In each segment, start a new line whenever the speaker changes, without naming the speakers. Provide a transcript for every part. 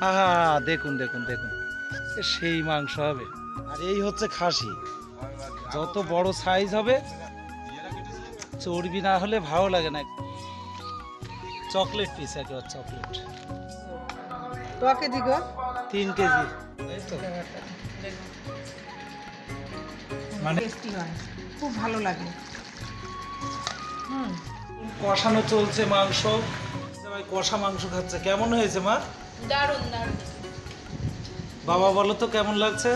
আহা দেখুন দেখুন দেখুন, সেই মাংস হবে। আর এই হচ্ছে খাসি, যত বড় সাইজ হবে, চর্বি না হলে ভালো লাগে না। চকলেট পিস, একেবারে চকলেট। 3 কেজি, মানে
খুব ভালো লাগে।
কষানো চলছে মাংস, কষা মাংস খাচ্ছে। কেমন হয়েছে মা?
দারুণ দারুণ।
বাবা বলো তো কেমন লাগছে?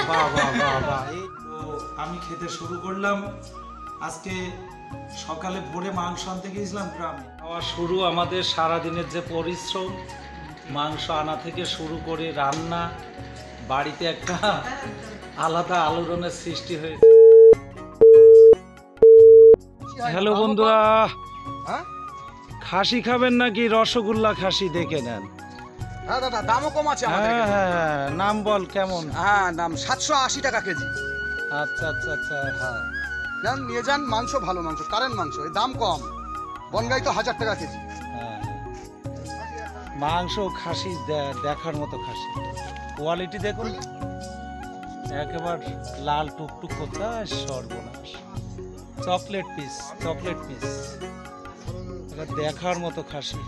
বাহ বাহ বাহ বাহ। এই তো আমি খেতে শুরু করলাম। আজকে সকালে ভোরে মাংস আনতে গিয়েছিলাম গ্রামে। খাওয়া শুরু আমাদের সারাদিনের যে পরিশ্রম, মাংস আনা থেকে শুরু করে রান্না, বাড়িতে একটা আলাদা আলোড়নের সৃষ্টি হয়েছে। হ্যালো বন্ধুরা, খাসি খাবেন নাকি রসগোল্লা খাসি? দেখে নেন।
হ্যাঁ দাদা, দামও কম আছে আমাদের
হ্যাঁ
এখানে।
হ্যাঁ, নাম বল কেমন?
হ্যাঁ, দাম 780 টাকা কেজি।
আচ্ছা আচ্ছা আচ্ছা,
হ্যাঁ, যান নিয়ে যান, মাংস ভালো মাংস, কারেন্ট মাংস, এই দাম কম। বনগাই তো 1000 টাকা কেজি।
হ্যাঁ, মাংস খাসি দেখার মতো খাসি, কোয়ালিটি দেখুন, একেবারে লাল টুকটুক করতে, সর্বনাশ। চকলেট পিস, চকলেট পিস, এটা দেখার মতো খাসি।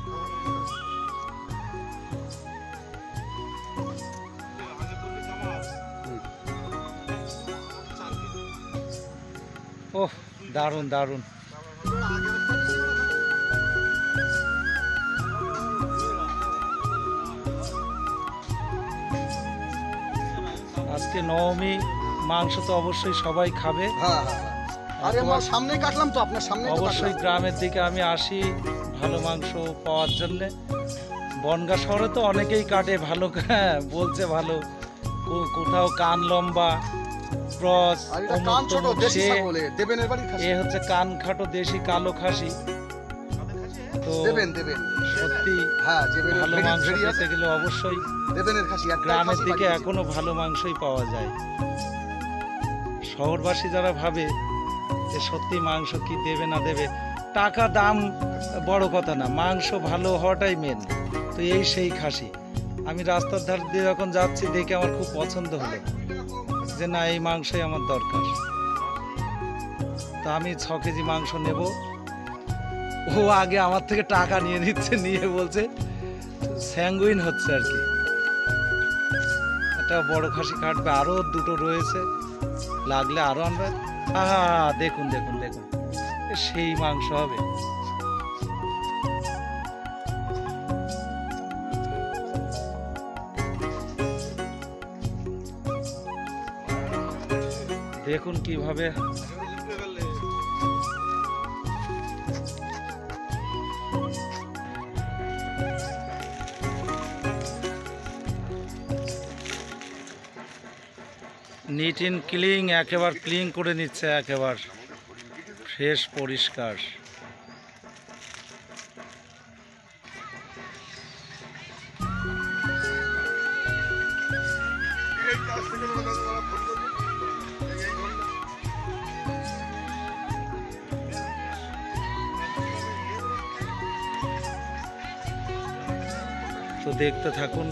ওহ, দারুণ দারুণ। আজকে নবমী, মাংস তো অবশ্যই সবাই খাবে।
হ্যাঁ হ্যাঁ, আরে আমার সামনেই কাটলাম তো, আপনার সামনে
অবশ্যই গ্রামের দিকে আমি আসি ভালো মাংস পাওয়ার জন্যে। বনগাঁ শহরে তো অনেকেই কাটে ভালো, বলছে ভালো, কোথাও কান লম্বা, ক্রস,
কান ছোট দেশি ছাগল, দেবেনের বাড়ি খাসি।
এ হচ্ছে কান খাটো দেশি কালো খাসি। তো
দেবেন
সত্যি
হ্যাঁ,
ভালো মাংস খেতে গেলে অবশ্যই
দেবেনের খাসি।
গ্রামের দিকে এখনো ভালো মাংসই পাওয়া যায়। শহরবাসী যারা ভাবে যে সত্যি মাংস কি দেবে না দেবে, টাকা দাম বড় কথা না, মাংস ভালো হওয়াটাই মেন। তো এই সেই খাসি আমি রাস্তার ধার দিয়ে যখন যাচ্ছি দেখে আমার খুব পছন্দ হলো যে না, এই মাংসই আমার দরকার। তো আমি 6 কেজি মাংস নেব। ও আগে আমার থেকে টাকা নিয়ে নিচ্ছে, নিয়ে বলছে স্যাঙ্গুইন হচ্ছে আর কি, একটা বড় খাসি কাটবে, আরো দুটো রয়েছে, লাগলে আরো আনবে। আহা দেখুন দেখুন দেখুন, সেই মাংস হবে। দেখুন কিভাবে নিট অ্যান্ড ক্লিন, একেবারে ক্লিন করে নিচ্ছে, একেবারে ফ্রেশ পরিষ্কার। তো দেখতে থাকুন।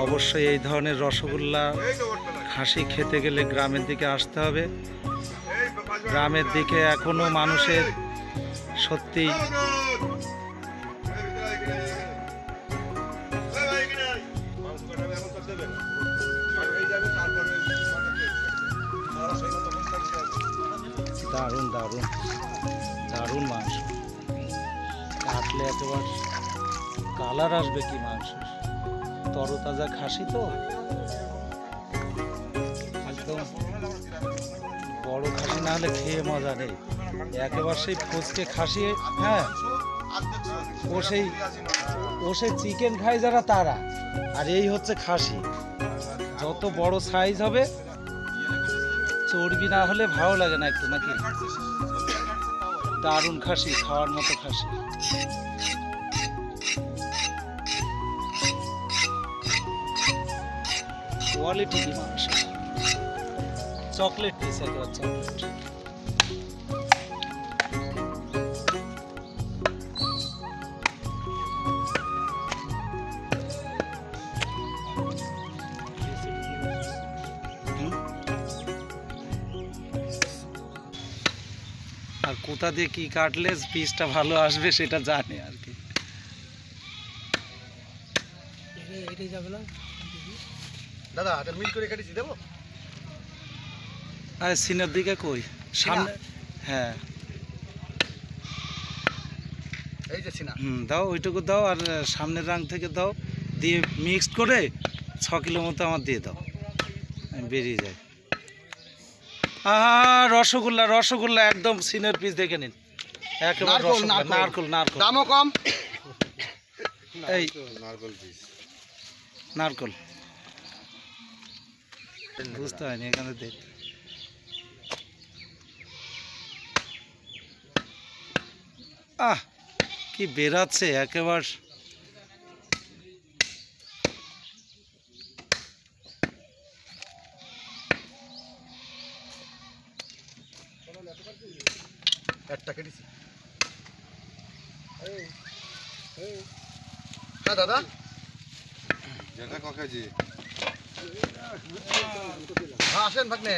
অবশ্যই এই ধরনের রসগোল্লা খাসি খেতে গেলে গ্রামের দিকে আসতে হবে। গ্রামের দিকে এখনো মানুষের সত্যি দারুণ দারুণ দারুণ মাংস, কাটলে একেবারে কালার আসবে কি মাংস, তরতাজা খাসি তো একদম। বড় খাসি না হলে খেয়ে মজা নেই, একেবারে সেই ফসকে খাসি। হ্যাঁ, ও সেই চিকেন খায় যারা তারা, আর এই হচ্ছে খাসি, যত বড় সাইজ হবে, চর্বি না হলে ভালো লাগে না একটু, নাকি? দারুণ খাসি, খাওয়ার মতো খাসি। কোয়ালিটি কি মাংস, চকলেট পিস, একেবারে চকলেট। কোথা দিয়ে কি কাটলে পিসটা ভালো আসবে সেটা জানে আর কি।
দাদা এটা মিল করে কেটেছি দেবো?
আর সিনের দিকে কই সামনে? হ্যাঁ
এই যে সিনা।
দাও ওইটুকু দাও, আর সামনের রাং থেকে দাও, দিয়ে মিক্সড করে 6 কিলো মতো আমার দিয়ে দাও, আমি বেরিয়ে যাই। রসগোল্লা রসগোল্লা একদম সিনের পিস দেখে নিন, একেবারে রসগোল্লা, নারকল নারকল,
দামও কম।
এই নারকল বুঝতে হয়নি এখানে দেখ। কি বেরাচ্ছে একেবারে।
একটা কেটেছি। হ্যাঁ দাদা
যেটা কাকাজি
আসেন ভাগ্নে।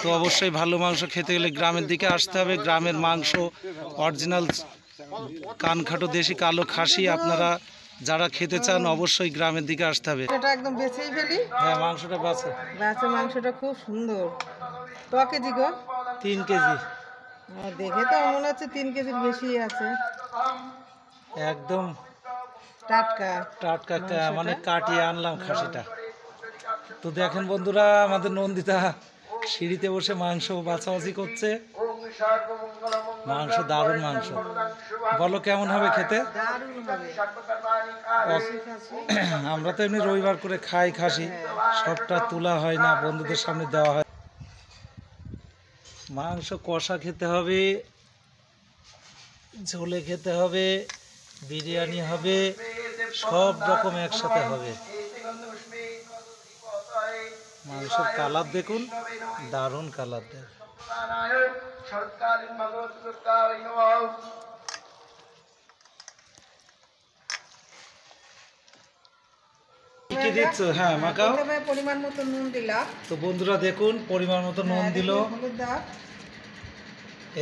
তো অবশ্যই ভালো মাংস খেতে গেলে গ্রামের দিকে আসতে হবে। গ্রামের মাংস অরিজিনাল কানখাটো দেশি কালো খাসি আপনারা যারা খেতে চান অবশ্যই গ্রামের দিকে আসতে হবে।
এটা একদম বেছেই ফেলি।
হ্যাঁ মাংসটা বাঁচে,
মাংসটা খুব সুন্দর। ক কেজি গো?
3 কেজি।
দেখে তো মনে হচ্ছে 3 কেজির বেশি আছে।
একদম
টাটকা
টাটকা, মানে কাটিয়ে আনলাম খাসিটা। তো দেখেন বন্ধুরা, আমাদের নন্দিতা সিঁড়িতে বসে মাংস বাছাবাছি করছে। মাংস দারুণ মাংস, বলো কেমন হবে খেতে?
দারুণ হবে।
আমরা তো এমনি রবিবার করে খাই খাসি, সবটা তোলা হয় না, বন্ধুদের সামনে দেওয়া হয়। মাংস কষা খেতে হবে, ঝোলে খেতে হবে, বিরিয়ানি হবে, সব রকম একসাথে হবে। মাংসের কালার দেখুন, দারুণ কালার দেয়। কি দিচ্ছ? হ্যাঁ মাখাও।
পরিমাণ মতো নুন দিলাম।
তো বন্ধুরা দেখুন পরিমাণ মতো নুন দিল।
হলুদ দাও।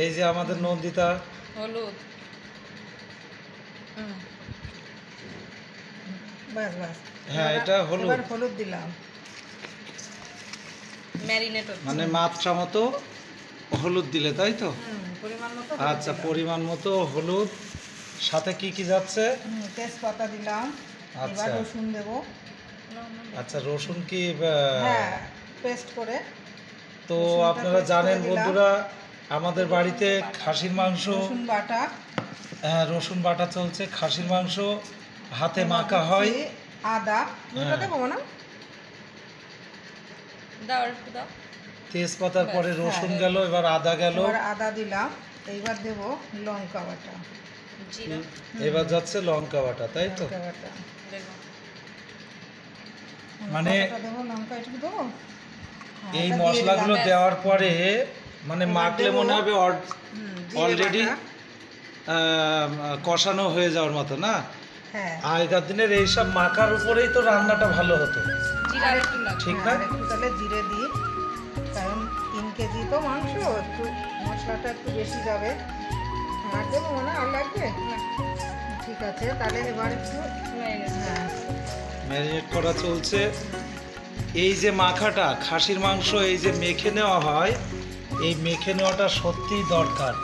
এই যে আমাদের নন্দিতা
হলুদ। বাস বাস।
হ্যাঁ এটা হলুদ।
এবার হলুদ দিলাম। ম্যারিনেট
মানে মাত্রা মতো হলুদ দিলে তাই তো?
পরিমাণ মতো।
আচ্ছা পরিমাণ মতো হলুদ, সাথে কি কি যাচ্ছে?
তেজপাতা দিলাম।
আচ্ছা।
এবার রসুন দেব।
আচ্ছা রসুন কি
হ্যাঁ পেস্ট করে।
তো আপনারা জানেন বন্ধুরা, আমাদের বাড়িতে খাসির মাংস,
রসুন বাটা।
হ্যাঁ রসুন বাটা চলছে। খাসির মাংস হাতে মাখা হয়।
আদা দেবো না?
তেজপাতার পরে রসুন গেল, এবার আদা গেল।
আদা দিলাম। এইবার দেব লঙ্কা বাটা।
এবার যাচ্ছে লঙ্কা বাটা, তাই তো? মানে এই মশলাগুলো দেওয়ার পরে মানে মাখলে মনে হবে অলরেডি কষানো হয়ে যাওয়ার মতো না? আগেকার দিনের এইসব মাখার উপরেই তো রান্নাটা ভালো হতো, ঠিক না?
তাহলে জিরে দিই, কারণ 3 কেজি তো মাংস, একটু মশলাটা একটু বেশি যাবে। আর দেবো মনে আর লাগবে? ঠিক আছে, তাহলে এবার একটু
ম্যারিনেট করা চলছে। এই যে মাখাটা খাসির মাংস এই যে মেখে নেওয়া হয়, এই মেখে নেওয়াটা সত্যিই দরকার।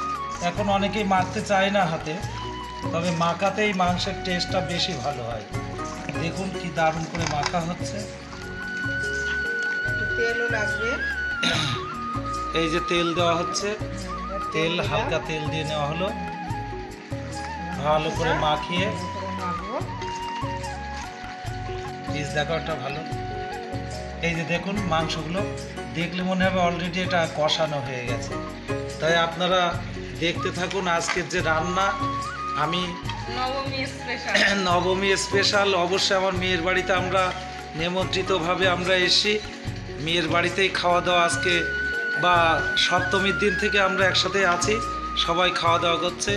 এখন অনেকেই মাখতে চায় না হাতে, তবে মাখাতেই মাংসের টেস্টটা বেশি ভালো হয়। দেখুন কি দারুণ করে মাখা হচ্ছে।
তেলও লাগবে।
এই যে তেল দেওয়া হচ্ছে, তেল হালকা তেল দিয়ে নেওয়া হলো, ভালো করে মাখিয়ে। পিস দেখাটা ভালো। এই যে দেখুন মাংসগুলো দেখলে মনে হবে অলরেডি এটা কষানো হয়ে গেছে। তাই আপনারা দেখতে থাকুন আজকের যে রান্না। আমি নবমী স্পেশাল, অবশ্যই আমার মেয়ের বাড়িতে আমরা নিমন্ত্রিতভাবে আমরা এসেছি। মেয়ের বাড়িতেই খাওয়া দাওয়া আজকে, বা সপ্তমীর দিন থেকে আমরা একসাথে আছি, সবাই খাওয়া দাওয়া করছে,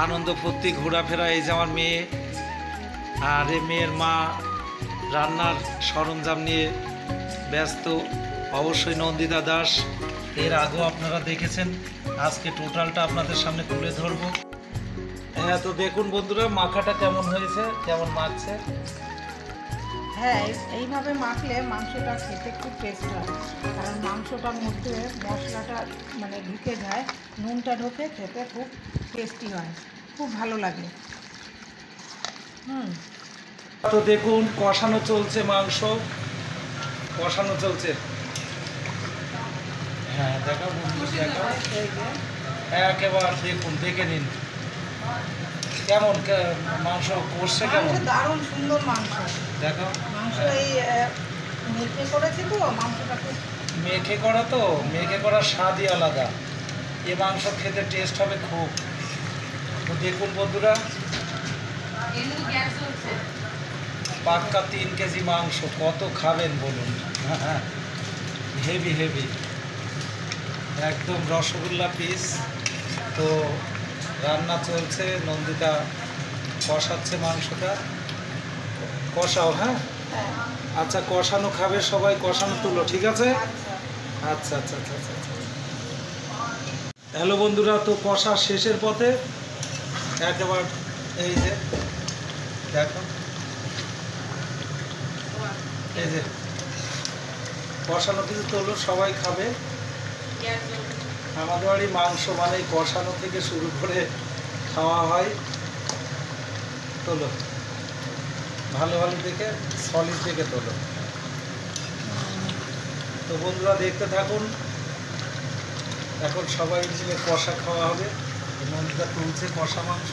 আনন্দ ফুর্তি ঘোরাফেরা। এই যে আমার মেয়ে আর এই মেয়ের মা রান্নার সরঞ্জাম নিয়ে ব্যস্ত। অবশ্যই নন্দিতা দাস, এর আগেও আপনারা দেখেছেন, আজকে টোটালটা আপনাদের সামনে তুলে ধরবো। হ্যাঁ, তো দেখুন বন্ধুরা মাখাটা কেমন হয়েছে, কেমন মাখছে।
হ্যাঁ, এইভাবে মাখলে মাংসটা খেতে খুব টেস্ট হয়, কারণ মাংসটার মধ্যে মশলাটা মানে ঢুকে যায়, নুনটা ঢোকে, খেতে খুব টেস্টি হয়, খুব ভালো লাগে।
তো দেখুন কষানো চলছে, মাংস কষানো চলছে। হ্যাঁ দেখাও বন্ধু, দেখাও একেবারে, দেখুন দেখে নিন কেমন মাংস কষছে, কেমন
দারুণ সুন্দর মাংস।
দেখাও
মাংস এই মেখে করেছি তো, মাংসটা খুব
মেখে করা, তো মেখে করার স্বাদই আলাদা, এ মাংস খেতে টেস্ট হবে খুব। তো দেখুন বন্ধুরা, পাক্কা 3 কেজি মাংস, কত খাবেন বলুন। হ্যাঁ, হেভি হেভি, একদম রসগোল্লা পিস। তো রান্না চলছে, নন্দিতা কষাচ্ছে মাংসটা। কষাও, হ্যাঁ আচ্ছা, কষানো খাবে সবাই, কষানো তুলো, ঠিক আছে। আচ্ছা আচ্ছা আচ্ছা আচ্ছা আচ্ছা। হ্যালো বন্ধুরা, তো কষা শেষের পথে, একেবারে এই যে দেখো, এই যে কষানো কিছু তোলো, সবাই খাবে। আমাদের বাড়ি মাংস মানে কষানো থেকে শুরু করে খাওয়া হয়। তোলো ভালো ভালো দেখে, সলিড দেখে তোলো। তো বন্ধুরা দেখতে থাকুন, এখন সবাই মিলে কষা খাওয়া হবে। নন্দিতা তুলছে কষা মাংস,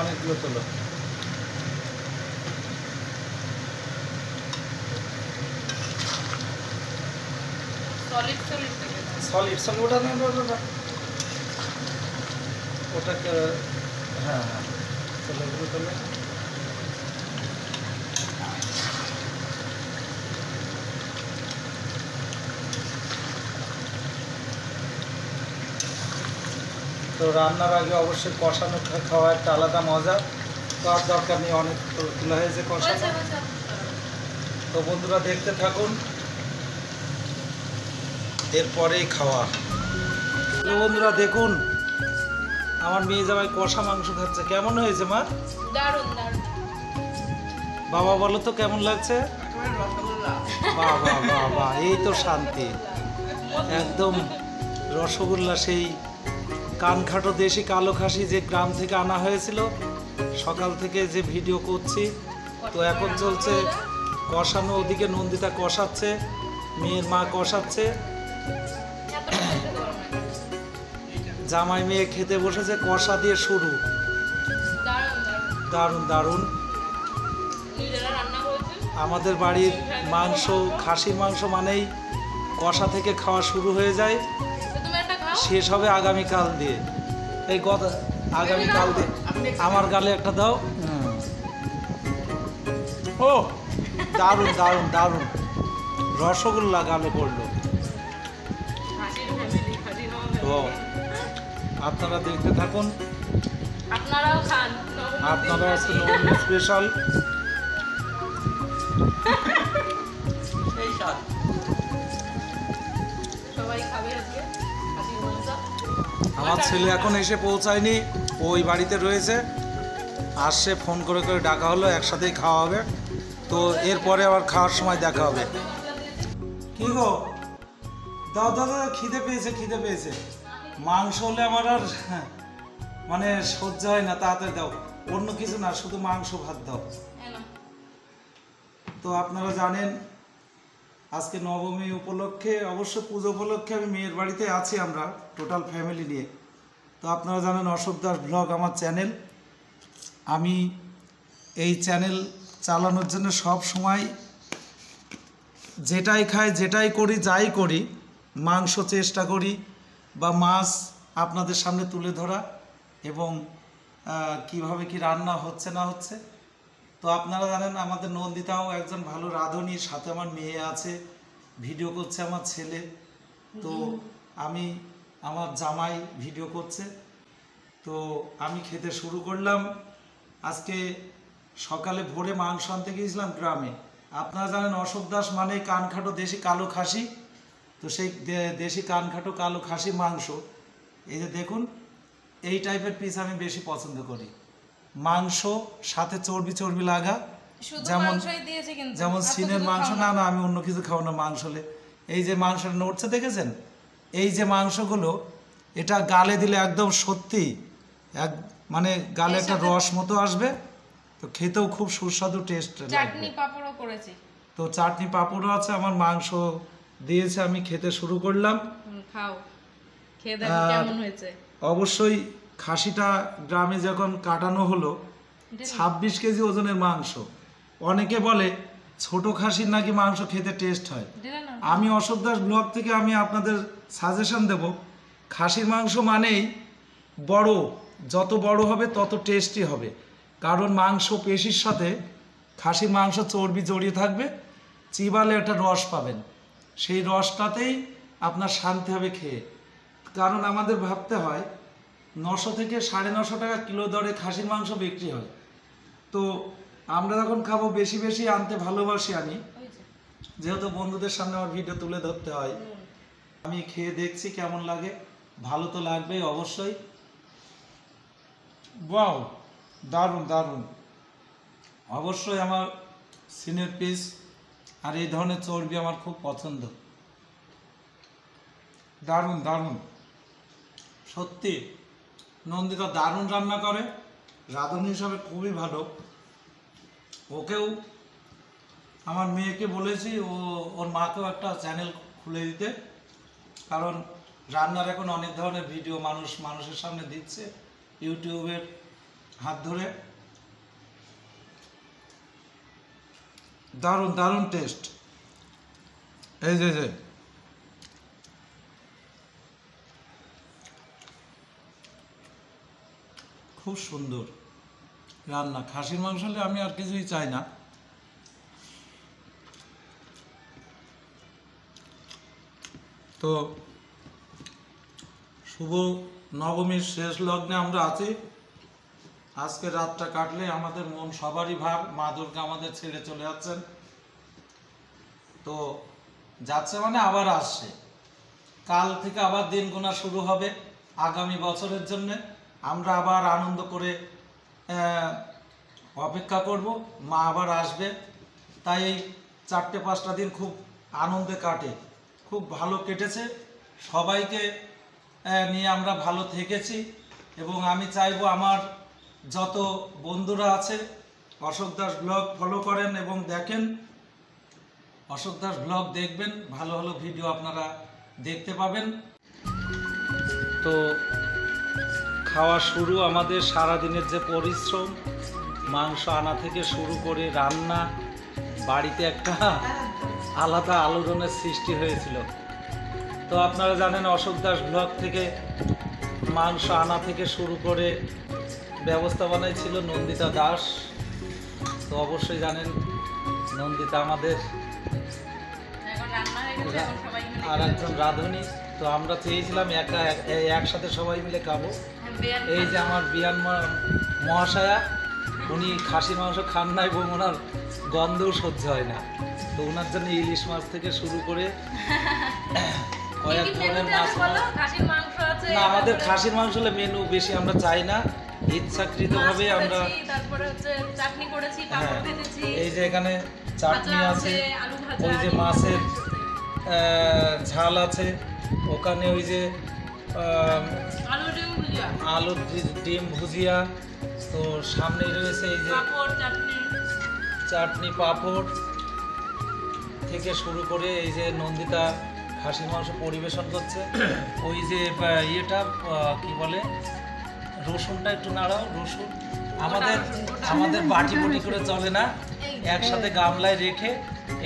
অনেকগুলো তোলো। সলিড সলিড ওটা না, ওটাকে, হ্যাঁ হ্যাঁ তোলো, ওগুলো তোলো। তো রান্নার আগে অবশ্যই কষানো খাওয়া একটা আলাদা মজা, তো আর দরকার নেই, অনেক তোলা হয়েছে কষানো। তো বন্ধুরা দেখতে থাকুন, এরপরেই খাওয়া। তো বন্ধুরা দেখুন, আমার মেয়ে জামাই কষা মাংস খাচ্ছে, কেমন হয়েছে মা?
দারুণ দারুণ।
বাবা বলো তো কেমন লাগছে? বাহ বাহ বাহ বাহ, এই তো শান্তি, একদম রসগোল্লা, সেই কানখাটো দেশি কালো খাসি যে গ্রাম থেকে আনা হয়েছিল। সকাল থেকে যে ভিডিও করছি, তো এখন চলছে কষানো, ওদিকে নন্দিতা কষাচ্ছে, মেয়ের মা কষাচ্ছে, জামাই মেয়ে খেতে বসেছে, কষা দিয়ে শুরু। দারুণ দারুণ। আমাদের বাড়ির মাংস, খাসির মাংস মানেই কষা থেকে খাওয়া শুরু হয়ে যায়, শেষ হবে আগামীকাল দিয়ে। এই কথা, আগামীকাল দিয়ে আমার গালে একটা দাও। ও দারুণ দারুণ দারুণ, রসগোল্লা গালে পড়লো। তো আপনারা দেখতে থাকুন,
আপনারাও খান,
আপনারা আজকে নবমী স্পেশাল।
সবাই খাবে আজকে খাসির মাংস।
আমার ছেলে এখন এসে পৌঁছায়নি, ওই বাড়িতে রয়েছে, আসছে, ফোন করে করে ডাকা হলো, একসাথেই খাওয়া হবে। তো এরপরে আবার খাওয়ার সময় দেখা হবে। কি গো, দাও দাদা, খিদে পেয়েছে, খিদে পেয়েছে। মাংস হলে আমার আর মানে সহ্য হয় না, তাড়াতাড়ি দাও, অন্য কিছু না, শুধু মাংস ভাত দাও। তো আপনারা জানেন আজকে নবমী উপলক্ষে, অবশ্য পুজো উপলক্ষে আমি মেয়ের বাড়িতে আছি, আমরা টোটাল ফ্যামিলি নিয়ে। তো আপনারা জানেন অশোক দাস ব্লগ আমার চ্যানেল, আমি এই চ্যানেল চালানোর জন্য সব সময় যেটাই খাই, যেটাই করি, যাই করি, মাংস চেষ্টা করি বা মাছ আপনাদের সামনে তুলে ধরা, এবং কিভাবে কি রান্না হচ্ছে না হচ্ছে। তো আপনারা জানেন আমাদের নন্দিতাও একজন ভালো রাঁধুনি, সাথে আমার মেয়ে আছে, ভিডিও করছে আমার ছেলে, তো আমি, আমার জামাই ভিডিও করছে। তো আমি খেতে শুরু করলাম। আজকে সকালে ভোরে মাংস আনতে গিয়েছিলাম গ্রামে, আপনারা জানেন অশোক দাস মানে কানখাটো দেশি কালো খাসি। তো সেই দেশি কানখাটো কালো খাসি মাংস, এই যে দেখুন, এই টাইপের পিস আমি বেশি পছন্দ করি। মাংস সাথে চর্বি চর্বি লাগা,
শুধু
যেমন
মাংসই দিয়েছে কিন্তু
যেমন
আর তো
সিনের
কিছু
মাংস।
খাও
না না, আমি অন্য কিছু খাবো না মাংস হলে। এই যে মাংসটা নড়ছে দেখেছেন, এই যে মাংসগুলো, এটা গালে দিলে একদম সত্যি এক মানে গালে
এর
একটা
সাথে-
রস মতো আসবে। তো খেতেও খুব সুস্বাদু টেস্ট
চাটনি
লাগবে।
পাঁপড়ও করেছি।
তো চাটনি পাঁপড়ও আছে, আমার মাংস দিয়েছে, আমি খেতে শুরু করলাম।
খাও, খেয়ে দেখো
আর-
কেমন হয়েছে।
অবশ্যই খাসিটা গ্রামে যখন কাটানো হলো, 26 কেজি ওজনের মাংস। অনেকে বলে ছোট খাসির নাকি মাংস খেতে টেস্ট হয়।
দিলে না?
আমি অশোক দাস ব্লগ থেকে আমি আপনাদের সাজেশন দেব, খাসির মাংস মানেই বড়, যত বড় হবে তত টেস্টি হবে। কারণ মাংস পেশির সাথে খাসির মাংস চর্বি জড়িয়ে থাকবে, চিবালে একটা রস পাবেন, সেই রসটাতেই আপনার শান্তি হবে খেয়ে। কারণ আমাদের ভাবতে হয় 900 থেকে 950 টাকা কিলো দরে খাসির মাংস বিক্রি হয়। তো আমরা যখন খাবো বেশি বেশি আনতে ভালোবাসি আমি,
ওই যে,
যেহেতু বন্ধুদের সামনে আমার ভিডিও তুলে ধরতে হয়।
নুন।
আমি খেয়ে দেখছি কেমন লাগে, ভালো তো লাগবেই অবশ্যই। ওয়াও, দারুণ দারুণ। অবশ্যই আমার সিনের পিস আর এই ধরনের চর্বি আমার খুব পছন্দ। দারুণ দারুণ, সত্যি নন্দিতা দারুণ রান্না করে, রাঁধুনি হিসাবে খুবই ভালো। ওকেও, আমার মেয়েকে বলেছি ওর মাকেও একটা চ্যানেল খুলে দিতে, কারণ রান্নার এখন অনেক ধরনের ভিডিও মানুষের সামনে দিচ্ছে ইউটিউবের হাত ধরে। দারুণ দারুণ টেস্ট। এই যে খুব সুন্দর রান্না। খাসির মাংস হলে আমি আর কিছুই চাই না। তো শুভ নবমীর শেষ লগ্নে আমরা আছি। আজকে রাতটা কাটলে আমাদের মন সবারই ভার, মা দুর্গা আমাদের ছেড়ে চলে যাচ্ছেন। তো যাচ্ছে মানে আবার আসছে, কাল থেকে আবার দিন গোনা শুরু হবে আগামী বছরের জন্যে। আমরা আবার আনন্দ করে অপেক্ষা করব, মা আবার আসবে। তাই এই 4-5টা দিন খুব আনন্দে কাটে, খুব ভালো কেটেছে। সবাইকে নিয়ে আমরা ভালো থেকেছি, এবং আমি চাইবো আমার যত বন্ধুরা আছে অশোক দাস ব্লগ ফলো করেন এবং দেখেন, অশোক দাস ব্লগ দেখবেন, ভালো ভালো ভিডিও আপনারা দেখতে পাবেন। তো খাওয়া শুরু, আমাদের সারাদিনের যে পরিশ্রম, মাংস আনা থেকে শুরু করে রান্না, বাড়িতে একটা আলাদা আলোড়নের সৃষ্টি হয়েছিল। তো আপনারা জানেন অশোক দাস ব্লগ থেকে মাংস আনা থেকে শুরু করে ব্যবস্থাপনায় ছিল নন্দিতা দাস। তো অবশ্যই জানেন নন্দিতা আমাদের
এখন রান্না হয়ে গেছে, এখন সবাই মিলে
আর
খেতে
একজন রাঁধুনি। তো আমরা চেয়েছিলাম একসাথে সবাই মিলে খাবো।
বসে। বিয়ার
এই যে আমার বিয়ান মহাশয়া, উনি খাসির মাংস খান না এবং ওনার গন্ধও সহ্য হয় না। তো ওনার জন্য ইলিশ মাছ থেকে শুরু করে কয়েক
কি কি
ধরনের
মেনুতে
মাছ।
আছে বলো? খাসির মাংস আছে,
না, আমাদের
তারপরে
খাসির মাংস হলে মেনু বেশি আমরা চাই না,
মাছ
ইচ্ছাকৃতভাবে আমরা।
করেছি, তারপরে হচ্ছে চাটনি করেছি,
হ্যাঁ,
পাঁপড় ভেজেছি,
এই যে এখানে চাটনি
ভাজা
আছে,
আলু ভাজা,
ওই যে
ডিম
মাছের
ভাজা,
ঝাল আছে, ওখানে ওই যে
আলু ডিম ভুজিয়া,
আলু ডিম ভুজিয়া। তো সামনেই রয়েছে এই যে
পাঁপড়, চাটনি।
চাটনি পাঁপড় থেকে শুরু করে এই যে নন্দিতা খাসির মাংস পরিবেশন করছে। ওই যে ইয়েটা কি বলে, রসুনটা একটু নাড়াও, রসুন আমাদের বাটি বুটি করে চলে না, একসাথে গামলায় রেখে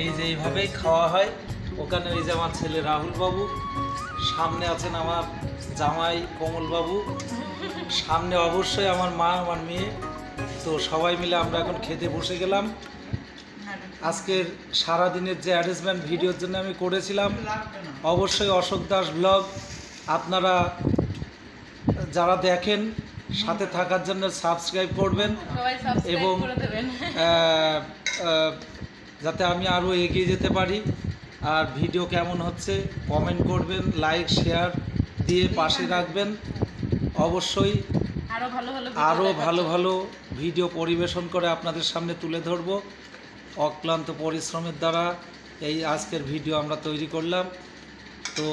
এই যে এইভাবেই খাওয়া হয়। ওখানে ওই যে আমার ছেলে রাহুল বাবু, সামনে আছেন আমার জামাই কমল বাবু, সামনে অবশ্যই আমার মা, আমার মেয়ে। তো সবাই মিলে আমরা এখন খেতে বসে গেলাম। আজকের সারাদিনের যে অ্যারেঞ্জমেন্ট ভিডিওর জন্য আমি করেছিলাম, অবশ্যই অশোক দাস ব্লগ আপনারা যারা দেখেন সাথে থাকার জন্য সাবস্ক্রাইব করবেন
সবাই সাবস্ক্রাইব
এবং
করে দেবেন।
যাতে আমি আরও এগিয়ে যেতে পারি। আর ভিডিও কেমন হচ্ছে কমেন্ট করবেন, লাইক শেয়ার দিয়ে পাশে রাখবেন। অবশ্যই
আরো ভালো ভালো
আরও ভালো ভালো ভিডিও পরিবেশন করে আপনাদের সামনে তুলে ধরব। অক্লান্ত পরিশ্রমের দ্বারা এই আজকের ভিডিও আমরা তৈরি করলাম। তো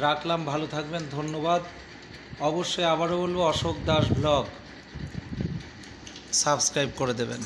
রাখলাম, ভালো থাকবেন, ধন্যবাদ। অবশ্যই আবারও বলবো, অশোক দাস ব্লগ সাবস্ক্রাইব করে দেবেন।